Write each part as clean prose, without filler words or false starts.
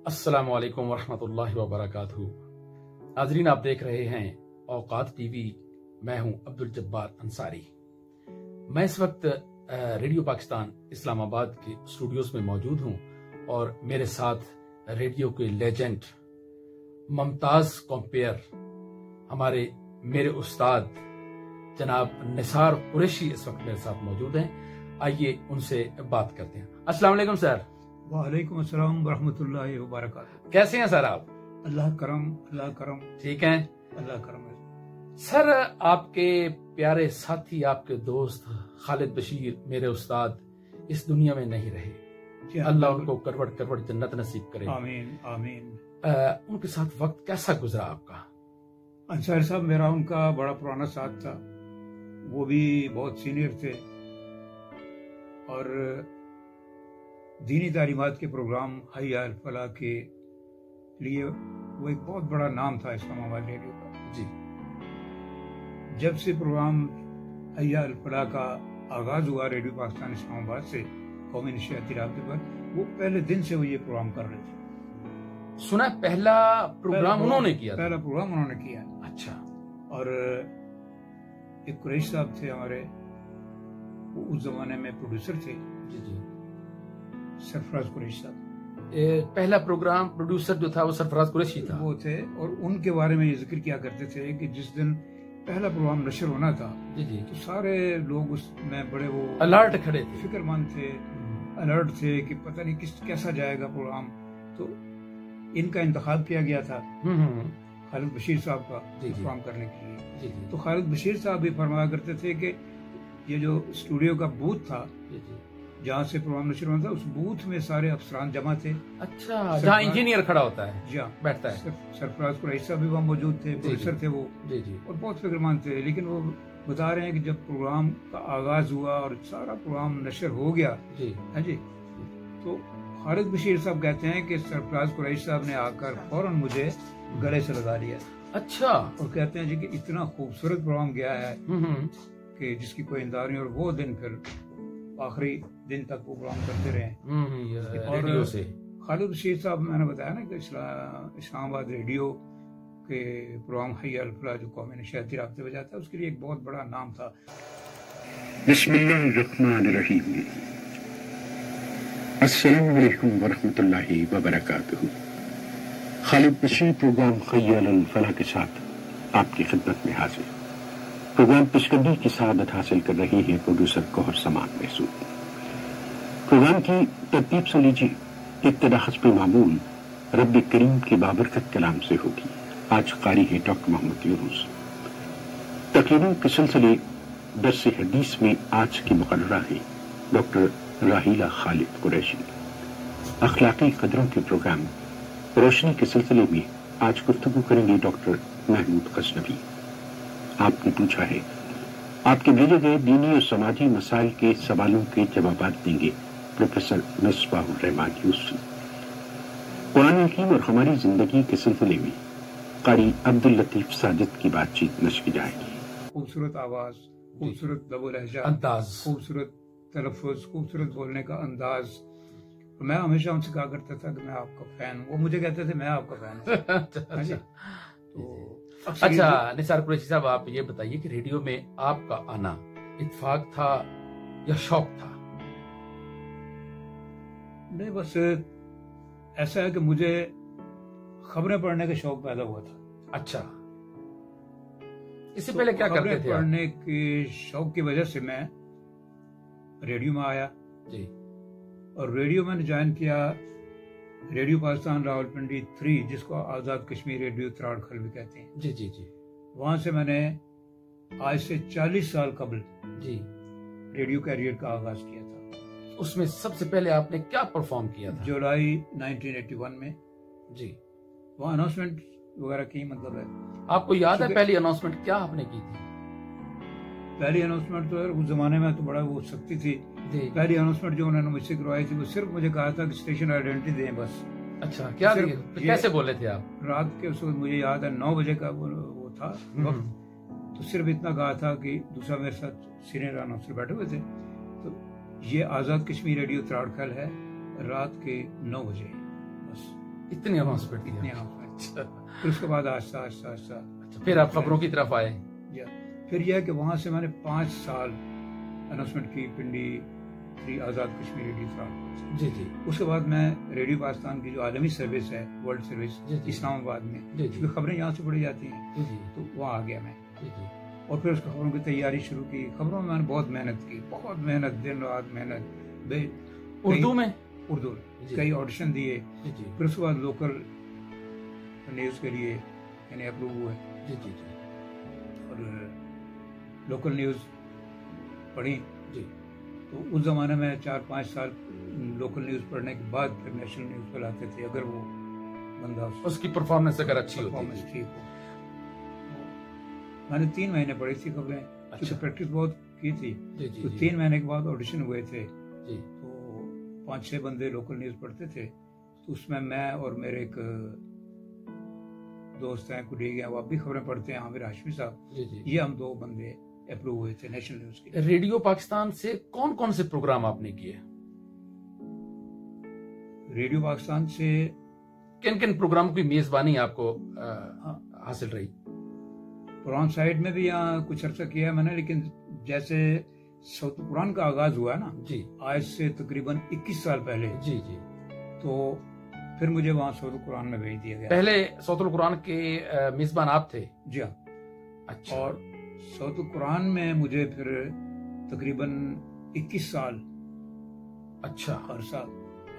السلام علیکم ورحمۃ اللہ وبرکاتہ۔ ناظرین، آپ دیکھ رہے ہیں اوقات ٹی وی۔ میں ہوں عبدالجبار انصاری۔ میں اس وقت ریڈیو پاکستان اسلام آباد کے اسٹوڈیوز میں موجود ہوں اور میرے ساتھ ریڈیو کے لیجنڈ ممتاز کمپیئر میرے استاد جناب نثار قریشی اس وقت میرے ساتھ موجود ہیں۔ آئیے ان سے بات کرتے ہیں۔ السلام علیکم سر۔ وعلیکم السلام ورحمۃ اللہ وبرکاتہ۔ کیسے ہیں سر آپ؟ اللہ کرم ٹھیک ہیں؟ اللہ کرم ہے سر، آپ کے پیارے ساتھی، آپ کے دوست خالد بشیر، میرے استاد اس دنیا میں نہیں رہے۔ اللہ ان کو کروڑ کروڑ جنت نصیب کرے۔ آمین آمین۔ ان کے ساتھ وقت کیسا گزرا آپ کا؟ انصاری صاحب، میرا ان کا بڑا پرانا ساتھ تھا۔ وہ بھی بہت سینئر تھے اور دینی تعلیمات کے پروگرام حی الفلاح کے لیے وہ ایک بہت بڑا نام تھا اسلام آباد ریڈیو کا۔ جی، جب سے پروگرام حی الفلاح کا آغاز ہوا ریڈیو پاکستان اسلام آباد سے قومی نشریاتی رابطے پر، وہ پہلے دن سے وہ یہ پروگرام کر رہے تھے۔ سنا پہلا پروگرام انہوں نے کیا تھا؟ پہلا پروگرام انہوں نے کیا۔ اچھا۔ اور ایک قریش صاحب تھے ہمارے، وہ اس زمانے میں پروڈیوسر تھے۔ جی جی، سرفراز قریش صاحب پہلا پروگرام پروڈیوسر جو تھا وہ سرفراز قریشی تھا۔ وہ تھے، اور ان کے بارے میں یہ ذکر کیا کرتے تھے کہ جس دن پہلا پروگرام نشر ہونا تھا، جی جی، تو سارے لوگ اس میں بڑے وہ الرٹ کھڑے تھے، فکر مند تھے، الرٹ تھے کہ پتہ نہیں کیسا جائے گا پروگرام۔ تو ان کا انتخاب کیا گیا تھا خالد بشیر صاحب کا پروگرام کرنے کے لیے۔ تو خالد بشیر صاحب بھی فرمایا کرتے تھے کہ یہ جو اسٹوڈیو کا بوتھ تھا جہاں سے پروگرام نشر ہونا تھا، اس بوتھ میں سارے افسران جمع تھے۔ اچھا، جہاں انجینئر کھڑا ہوتا ہے، جی ہاں، بیٹھتا ہے۔ سرفراز قریشی صاحب بھی وہاں موجود تھے، پروڈیوسر تھے وہ، اور بہت فکر مند تھے۔ لیکن وہ بتا رہے ہیں کہ جب پروگرام کا آغاز ہوا اور سارا پروگرام نشر ہو گیا، ہاں جی، تو خالد بشیر صاحب کہتے ہیں کہ سرفراز قریشی صاحب نے آ کر فوراً مجھے گلے سے لگا لیا۔ اچھا۔ اور کہتے ہیں جی کہ اتنا خوبصورت پروگرام گیا ہے کہ جس کی کوئی انداز نہیں، اور وہ دن پھر آخری دن تک وہ پروگرام کرتے رہے۔ اور خالد بشیر صاحب، میں نے بتایا نا کہ اسلام آباد ریڈیو کے پروگرام حی الفلاح جو قومی نشریاتی رابطے بجاتا ہے، اس کے لیے ایک بہت بڑا نام تھا۔ بسم اللہ الرحمن الرحیم۔ السلام علیکم ورحمۃ اللہ وبرکاتہ۔ خالد بشیر پروگرام حی الفلاح کے ساتھ آپ کی خدمت میں حاضر۔ پروگرام پیشکشی کی سعادت حاصل کر رہی ہے پروڈیوسر گوہر سمان محسود۔ پروگرام کی ترتیب سے لیجیے، ابتدا حسب معمول رب کریم کے بابرکت کلام سے ہوگی۔ آج قاری ہے ڈاکٹر محمد یونس۔ تقریروں کے سلسلے درس حدیث میں آج کی مقررہ ہے ڈاکٹر راحیلہ خالد قریشی۔ اخلاقی قدروں کے پروگرام روشنی کے سلسلے میں آج گفتگو کریں گے ڈاکٹر محمود غزنوی۔ آپ نے پوچھا ہے، آپ کے بھیجے گئے دینی اور سماجی مسائل کے سوالوں کے جوابات دیں گے پروفیسر مصباح الرحمان یوسفی۔ قرآن حکیم اور ہماری زندگی کے سلسلے میں قاری عبداللطیف ساجد کی بات چیت نشر جائے گی۔ خوبصورت آواز، خوبصورت لب و لہجہ، انداز، خوبصورت تلفظ، خوبصورت بولنے کا انداز۔ میں ہمیشہ ان سے کہا کرتا تھا کہ میں آپ کا فین ہوں، وہ مجھے کہتے تھے میں آپ کا فین ہوں۔ اچھا نثار قریشی صاحب، آپ یہ بتائیے کہ ریڈیو میں آپ کا آنا اتفاق تھا یا شوق تھا؟ نہیں، بس ایسا ہے کہ مجھے خبریں پڑھنے کا شوق پیدا ہوا تھا۔ اچھا، اس سے پہلے کیا کرتے تھے؟ خبریں پڑھنے کے شوق کی وجہ سے میں ریڈیو میں آیا جی، اور ریڈیو میں نے جوائن کیا ریڈیو پاکستان راولپنڈی 3، جس کو آزاد کشمیر ریڈیو تراڑ کھل بھی کہتے ہیں۔ جی جی جی، وہاں سے میں نے آج سے 40 سال قبل جی ریڈیو کیریئر کا آغاز کیا تھا۔ اس میں سب سے پہلے آپ نے کیا پرفارم کیا تھا؟ جولائی 1981 میں۔ جی، وہاں اناؤنسمنٹ وغیرہ کی، مطلب ہے آپ کو یاد ہے پہلی اناؤنسمنٹ کیا آپ نے کی تھی؟ پہلی اناؤنسمنٹ تو اس زمانے میں تو بڑا وہ سختی تھی۔ پہلی اناؤنسمنٹ جو انہوں نے مجھ سے کروائی تھی، وہ صرف مجھے کہا تھا کہ اسٹیشن آئیڈینٹی دیں بس۔ اچھا، کیا کیسے بولے تھے آپ؟ رات کے اس وقت مجھے یاد ہے 9 بجے کا وہ تھا وقت، تو صرف اتنا کہا تھا کہ دوسرا میرے ساتھ سینئر اناؤنسر بیٹھے ہوئے تھے، تو یہ آزاد کشمیر ریڈیو تراڑ کھل ہے رات کے 9 بجے بس۔ इतनी अनाउंसमेंट इतनी अनाउंसमेंट। फिर उसके बाद आहिस्ता आहिस्ता आहिस्ता फिर आप खबरों की तरफ आए। फिर यह है कि वहाँ से मैंने 5 साल अनाउंसमेंट की पिंडी आज़ाद कश्मीर रेडियो ट्रांसपोर्ट। जी जी। उसके बाद मैं रेडियो पाकिस्तान की जो आलमी सर्विस है, वर्ल्ड सर्विस इस्लामाबाद में, उसकी खबरें यहाँ से पढ़ी जाती हैं, तो वहाँ आ गया मैं। और फिर उस खबरों की तैयारी शुरू की। खबरों में मैंने बहुत मेहनत की, बहुत मेहनत, दिन रात मेहनत। उर्दू में कई ऑडिशन दिए। फिर उसके बाद लोकल न्यूज़ के लिए यानी अप्रूव हुए। और लोकल न्यूज़ पढ़ी। तो उस ज़माने में 4-5 साल लोकल न्यूज़ पढ़ने के बाद फिर नेशनल न्यूज़ पर आते थे, अगर वो बंदा उसकी परफॉर्मेंस अगर अच्छी होती ठीक हो। मैंने 3 महीने पढ़ी थी खबरें, क्योंकि प्रैक्टिस बहुत की थी। तो 3 महीने के बाद ऑडिशन हुए थे। तो 5-6 बंदे लोकल न्यूज़ पढ़ते थे, तो उसमें मैं और मेरे एक दोस्त हैं, कुलीग हैं, वो अब भी खबरें पढ़ते हैं, आमिर हाशमी साहब, ये हम 2 बंदे अप्रूव हुए थे नेशनल न्यूज़ के। रेडियो पाकिस्तान से कौन कौन से प्रोग्राम आपने किए? रेडियो पाकिस्तान से किन किन प्रोग्राम की मेजबानी आपको हासिल रही? कुरान साइड में भी यहाँ कुछ अर्सा किया है मैंने, लेकिन जैसे सौत कुरान का आगाज हुआ ना जी, आज से तकरीबन 21 साल पहले। जी जी। तो फिर मुझे वहाँ सौत कुरान में भेज दिया गया। पहले सौतुल कुरान के मेजबान आप थे? जी हाँ। अच्छा। और सौत कुरान में मुझे फिर तकरीबन 21 साल अच्छा अरसा।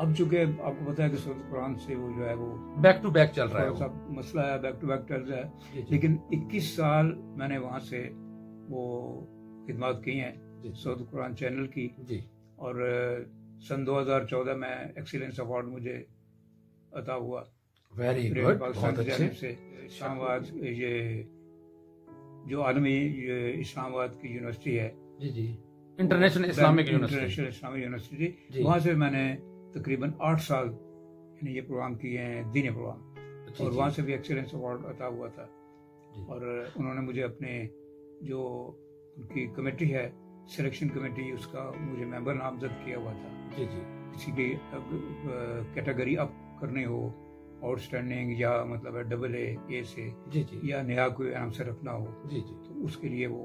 अब चूंकि आपको पता है कि सौत कुरान से वो जो है वो बैक टू बैक चल रहा है, सब मसला है, बैक टू बैक चल रहा है। लेकिन 21 साल मैंने वहाँ से वो खिदमत की हैं सौत कुरान चैनल की जी। और सन 2014 में एक्सीलेंस अवार्ड मुझे अता हुआ। वेरी गुड, बहुत अच्छे। से इस्लामाबाद, ये जो आलमी इस्लामाबाद की यूनिवर्सिटी है, जी जी, इंटरनेशनल इस्लामिक यूनिवर्सिटी, वहाँ से मैंने तकरीबन 8 साल यानी ये प्रोग्राम किए हैं, दीनी प्रोग्राम, और वहाँ से भी एक्सीलेंस अवार्ड अता हुआ था। और उन्होंने मुझे अपने जो उनकी कमेटी है, सिलेक्शन कमेटी, उसका मुझे मेंबर नामजद किया हुआ था। जी जी। किसी की कैटेगरी अप करनी हो, आउटस्टैंडिंग या मतलब AA से, जी जी, या नया कोई नाम से रखना हो, जी जी, तो उसके लिए वो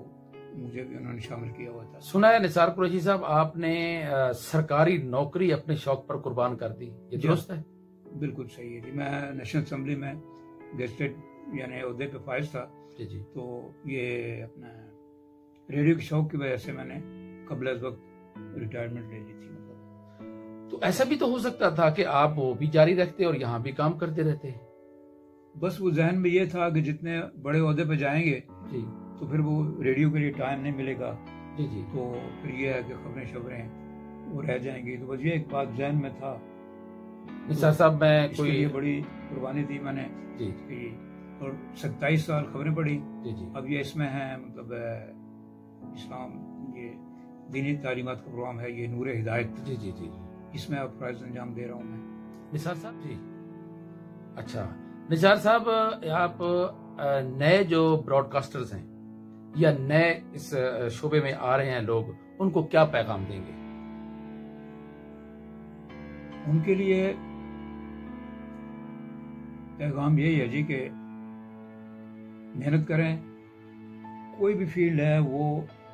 मुझे भी उन्होंने शामिल किया हुआ था। सुना है निसार कुरैशी साहब आपने सरकारी नौकरी अपने शौक पर कुर्बान कर दी, ये दुरुस्त है? बिल्कुल सही है जी। मैं नेशनल असेंबली में गेस्टेड यानी ओहदे पे फाइज था। जी जी। तो ये अपना रेडियो के शौक की वजह से मैंने कबल अज़ वक्त रिटायरमेंट ले ली थी। तो ऐसा भी तो हो सकता था कि आप वो भी जारी रखते और यहाँ भी काम करते रहते। बस वो जहन में ये था कि जितने बड़े ओहदे पे जाएंगे जी, तो फिर वो रेडियो के लिए टाइम नहीं मिलेगा। जी जी। तो फिर ये है कि खबरें वो रह जाएंगी। तो बस ये एक बात जहन में था। निसार साहब, मैं कोई ये बड़ी कुर्बानी दी मैंने जी, और 27 साल खबरें पढ़ी। जी जी। अब ये इसमें है मतलब इस्लाम, ये दीनी तालीमात का प्रोग्राम है, ये नूर हिदायत। जी जी जी। इसमें अब प्राइज अंजाम दे रहा हूँ मैं। निसार साहब जी, अच्छा निसार साहब, आप नए जो ब्रॉडकास्टर्स हैं या नए इस शोबे में आ रहे हैं लोग, उनको क्या पैगाम देंगे? उनके लिए पैगाम यही है जी कि मेहनत करें। कोई भी फील्ड है वो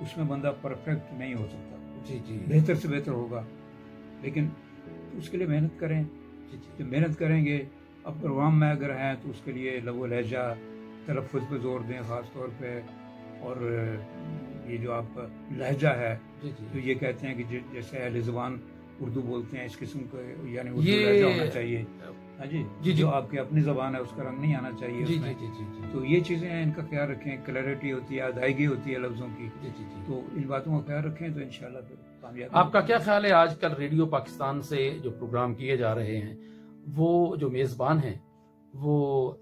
उसमें बंदा परफेक्ट नहीं हो सकता। जी जी। बेहतर से बेहतर होगा, लेकिन उसके लिए मेहनत करें। जब मेहनत करेंगे, अब प्रोग्राम में अगर हैं तो उसके लिए लबो लहजा, तलफ़ुज़ पे जोर दें ख़ास तौर पे। और ये जो आपका लहजा है, तो ये कहते हैं कि जैसे अहले ज़ुबान उर्दू बोलते हैं, इस किस्म का यानी उर्दू लहजा होना चाहिए। हाँ जी जी। जो आपकी अपनी ज़बान है उसका रंग नहीं आना चाहिए। जी जी जी। तो ये चीज़ें हैं, इनका ख्याल रखें। क्लैरिटी होती है, अदायगी होती है लफ्ज़ों की। जी जी जी। तो इन बातों का ख्याल रखें तो इंशाल्लाह फिर कामयाब। आपका क्या ख्याल है, आजकल रेडियो पाकिस्तान से जो प्रोग्राम किए जा रहे हैं, वो जो मेज़बान हैं वो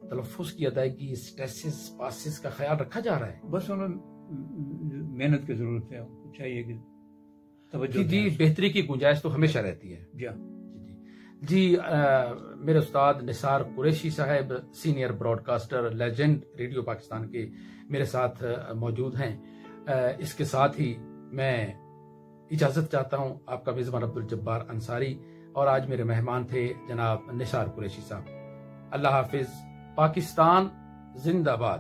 तलफ़ुज़ की अदायगी, स्ट्रेसेस पासेस का ख्याल रखा जा रहा है? बस उन्हें मेहनत की ज़रूरत है, उनको चाहिए कि तवज्जो जी, बेहतरी की गुंजाइश तो हमेशा रहती है। जी, मेरे उस्ताद निसार कुरैशी साहब, senior broadcaster, legend radio Pakistan के मेरे साथ मौजूद हैं। इसके साथ ही मैं इजाज़त चाहता हूँ। आपका मेज़बान अब्दुल जब्बार अंसारी, और आज मेरे मेहमान थे जनाब निसार कुरैशी साहब। اللہ حافظ. پاکستان زندہ باد.